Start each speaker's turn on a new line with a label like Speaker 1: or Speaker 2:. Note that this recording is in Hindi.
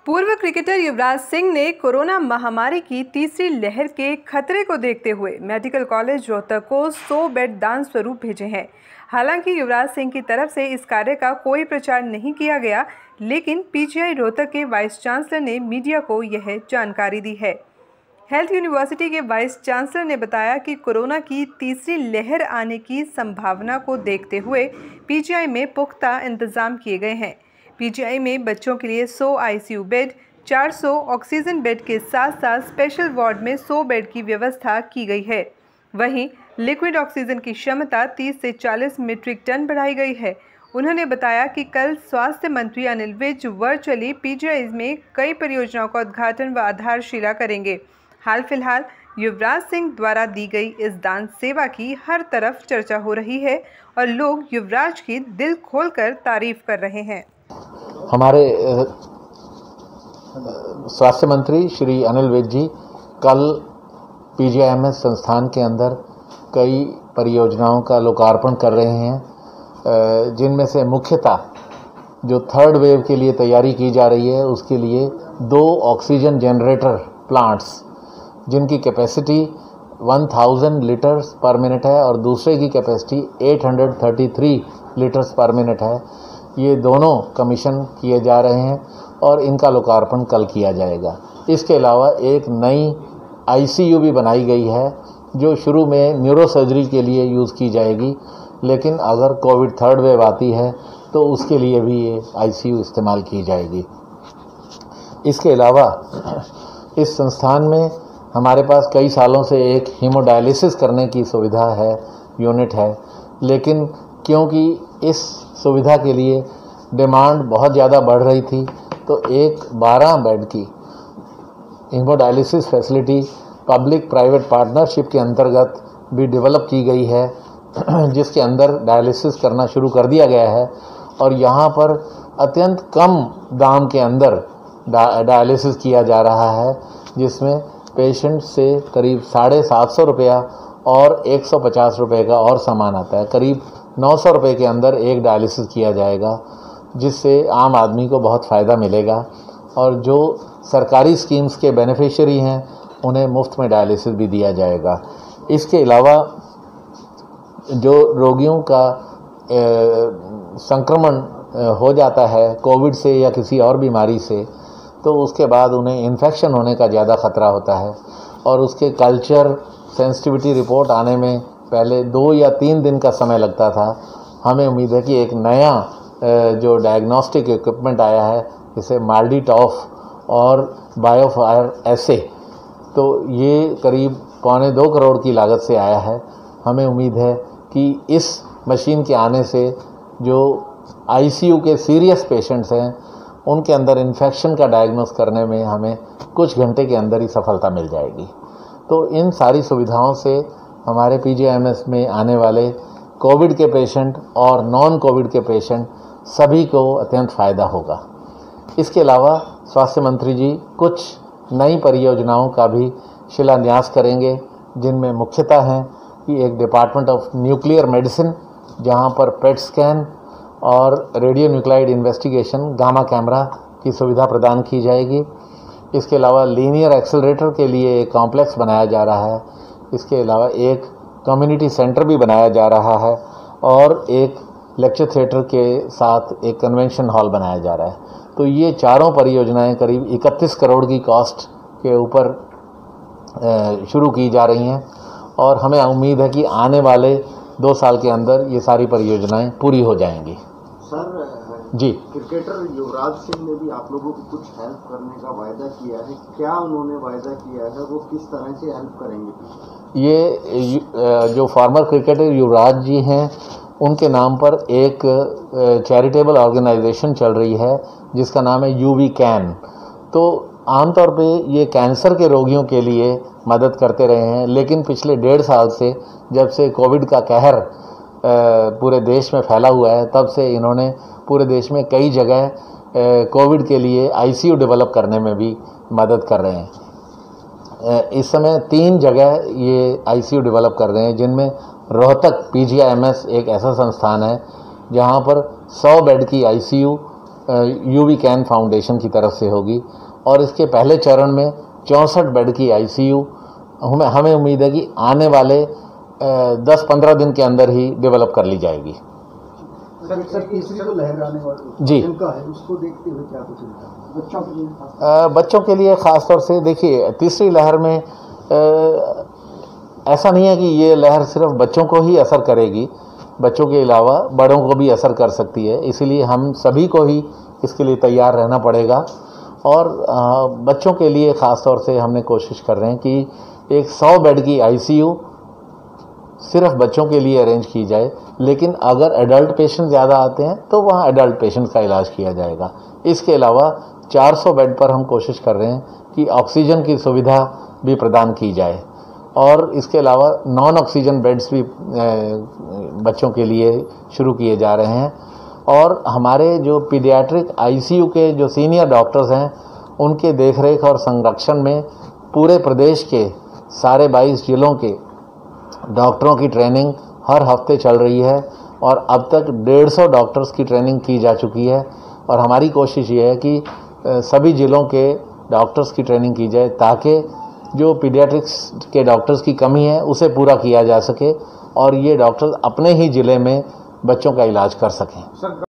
Speaker 1: पूर्व क्रिकेटर युवराज सिंह ने कोरोना महामारी की तीसरी लहर के खतरे को देखते हुए मेडिकल कॉलेज रोहतक को 100 बेड दान स्वरूप भेजे हैं। हालांकि युवराज सिंह की तरफ से इस कार्य का कोई प्रचार नहीं किया गया, लेकिन पीजीआई रोहतक के वाइस चांसलर ने मीडिया को यह जानकारी दी है। हेल्थ यूनिवर्सिटी के वाइस चांसलर ने बताया कि कोरोना की तीसरी लहर आने की संभावना को देखते हुए पीजीआई में पुख्ता इंतजाम किए गए हैं। पीजीआई में बच्चों के लिए 100 आईसीयू बेड, 400 ऑक्सीजन बेड के साथ साथ स्पेशल वार्ड में 100 बेड की व्यवस्था की गई है। वहीं लिक्विड ऑक्सीजन की क्षमता 30 से 40 मीट्रिक टन बढ़ाई गई है। उन्होंने बताया कि कल स्वास्थ्य मंत्री अनिल विज वर्चुअली पीजीआई में कई परियोजनाओं का उद्घाटन व आधारशिला करेंगे। हाल फिलहाल युवराज सिंह द्वारा दी गई इस दान सेवा की हर तरफ चर्चा हो रही है और लोग युवराज की दिल खोलकर तारीफ कर रहे हैं।
Speaker 2: हमारे स्वास्थ्य मंत्री श्री अनिल विज जी कल पीजीआईएमएस संस्थान के अंदर कई परियोजनाओं का लोकार्पण कर रहे हैं, जिनमें से मुख्यतः जो थर्ड वेव के लिए तैयारी की जा रही है उसके लिए 2 ऑक्सीजन जनरेटर प्लांट्स जिनकी कैपेसिटी 1000 लीटर्स पर मिनट है और दूसरे की कैपेसिटी 833 लीटर्स पर मिनट है। ये दोनों कमीशन किए जा रहे हैं और इनका लोकार्पण कल किया जाएगा। इसके अलावा एक नई आईसीयू भी बनाई गई है जो शुरू में न्यूरो सर्जरी के लिए यूज़ की जाएगी, लेकिन अगर कोविड थर्ड वेव आती है तो उसके लिए भी ये आईसीयू इस्तेमाल की जाएगी। इसके अलावा इस संस्थान में हमारे पास कई सालों से एक हीमोडायलिसिस करने की सुविधा है, यूनिट है, लेकिन क्योंकि इस सुविधा के लिए डिमांड बहुत ज़्यादा बढ़ रही थी तो एक 12 बेड की haemodialysis facility public private partnership के अंतर्गत भी डेवलप की गई है, जिसके अंदर डायलिसिस करना शुरू कर दिया गया है और यहाँ पर अत्यंत कम दाम के अंदर डायलिसिस किया जा रहा है, जिसमें पेशेंट से करीब 750 रुपया और 150 रुपये का और सामान आता है। करीब 900 रुपये के अंदर एक डायलिसिस किया जाएगा, जिससे आम आदमी को बहुत फ़ायदा मिलेगा और जो सरकारी स्कीम्स के बेनिफिशियरी हैं उन्हें मुफ्त में डायलिसिस भी दिया जाएगा। इसके अलावा जो रोगियों का संक्रमण हो जाता है कोविड से या किसी और बीमारी से, तो उसके बाद उन्हें इन्फेक्शन होने का ज़्यादा ख़तरा होता है और उसके कल्चर सेंसिटिविटी रिपोर्ट आने में पहले 2 या 3 दिन का समय लगता था। हमें उम्मीद है कि एक नया जो डायग्नोस्टिक इक्विपमेंट आया है, जैसे माल्डीटॉफ और बायोफायर ऐसे, तो ये करीब 1.25 करोड़ की लागत से आया है। हमें उम्मीद है कि इस मशीन के आने से जो आईसीयू के सीरियस पेशेंट्स हैं उनके अंदर इन्फेक्शन का डायग्नोस करने में हमें कुछ घंटे के अंदर ही सफलता मिल जाएगी। तो इन सारी सुविधाओं से हमारे पीजीआईएमएस में आने वाले कोविड के पेशेंट और नॉन कोविड के पेशेंट सभी को अत्यंत फ़ायदा होगा। इसके अलावा स्वास्थ्य मंत्री जी कुछ नई परियोजनाओं का भी शिलान्यास करेंगे, जिनमें मुख्यतः हैं कि एक डिपार्टमेंट ऑफ न्यूक्लियर मेडिसिन जहां पर पेट स्कैन और radio nuclide investigation gamma camera की सुविधा प्रदान की जाएगी। इसके अलावा लीनियर एक्सेलरेटर के लिए एक कॉम्प्लेक्स बनाया जा रहा है। इसके अलावा एक कम्युनिटी सेंटर भी बनाया जा रहा है और एक लेक्चर थिएटर के साथ एक कन्वेंशन हॉल बनाया जा रहा है। तो ये चारों परियोजनाएं करीब 31 करोड़ की कॉस्ट के ऊपर शुरू की जा रही हैं और हमें उम्मीद है कि आने वाले 2 साल के अंदर ये सारी परियोजनाएं पूरी हो जाएंगी।
Speaker 3: सर
Speaker 2: जी,
Speaker 3: क्रिकेटर युवराज सिंह ने भी आप लोगों को कुछ हेल्प करने का वायदा किया है, क्या उन्होंने वायदा किया है, वो किस तरह से हेल्प करेंगे?
Speaker 2: ये जो फॉर्मर क्रिकेटर युवराज जी हैं उनके नाम पर एक चैरिटेबल ऑर्गेनाइजेशन चल रही है जिसका नाम है यूवी कैन। तो आमतौर पे ये कैंसर के रोगियों के लिए मदद करते रहे हैं, लेकिन पिछले 1.5 साल से जब से कोविड का कहर पूरे देश में फैला हुआ है, तब से इन्होंने पूरे देश में कई जगह कोविड के लिए आईसीयू डेवलप करने में भी मदद कर रहे हैं। इस समय 3 जगह ये आईसीयू डेवलप कर रहे हैं, जिनमें रोहतक पीजीआईएमएस एक ऐसा संस्थान है जहां पर 100 बेड की आईसीयू यूवी कैन फाउंडेशन की तरफ से होगी और इसके पहले चरण में 64 बेड की आईसीयू हमें उम्मीद है कि आने वाले 10-15 दिन के अंदर ही डेवलप कर ली जाएगी।
Speaker 3: सर तीसरी तो लहर आने वाली
Speaker 2: जी
Speaker 3: है, उसको देखते हुए क्या कुछ चिंता
Speaker 2: बच्चों के लिए खास तौर से देखिए, तीसरी लहर में ऐसा नहीं है कि ये लहर सिर्फ बच्चों को ही असर करेगी, बच्चों के अलावा बड़ों को भी असर कर सकती है। इसीलिए हम सभी को ही इसके लिए तैयार रहना पड़ेगा और बच्चों के लिए ख़ास तौर से हमने कोशिश कर रहे हैं कि एक 100 बेड की आईसीयू सिर्फ बच्चों के लिए अरेंज की जाए, लेकिन अगर एडल्ट पेशेंट ज़्यादा आते हैं तो वहाँ एडल्ट पेशेंट का इलाज किया जाएगा। इसके अलावा 400 बेड पर हम कोशिश कर रहे हैं कि ऑक्सीजन की सुविधा भी प्रदान की जाए और इसके अलावा नॉन ऑक्सीजन बेड्स भी बच्चों के लिए शुरू किए जा रहे हैं और हमारे जो पीडियाट्रिक आईसीयू के जो सीनियर डॉक्टर्स हैं उनके देखरेख और संरक्षण में पूरे प्रदेश के सारे 22 जिलों के डॉक्टरों की ट्रेनिंग हर हफ्ते चल रही है और अब तक 150 डॉक्टर्स की ट्रेनिंग की जा चुकी है और हमारी कोशिश ये है कि सभी जिलों के डॉक्टर्स की ट्रेनिंग की जाए ताकि जो पीडियाट्रिक्स के डॉक्टर्स की कमी है उसे पूरा किया जा सके और ये डॉक्टर्स अपने ही ज़िले में बच्चों का इलाज कर सकें।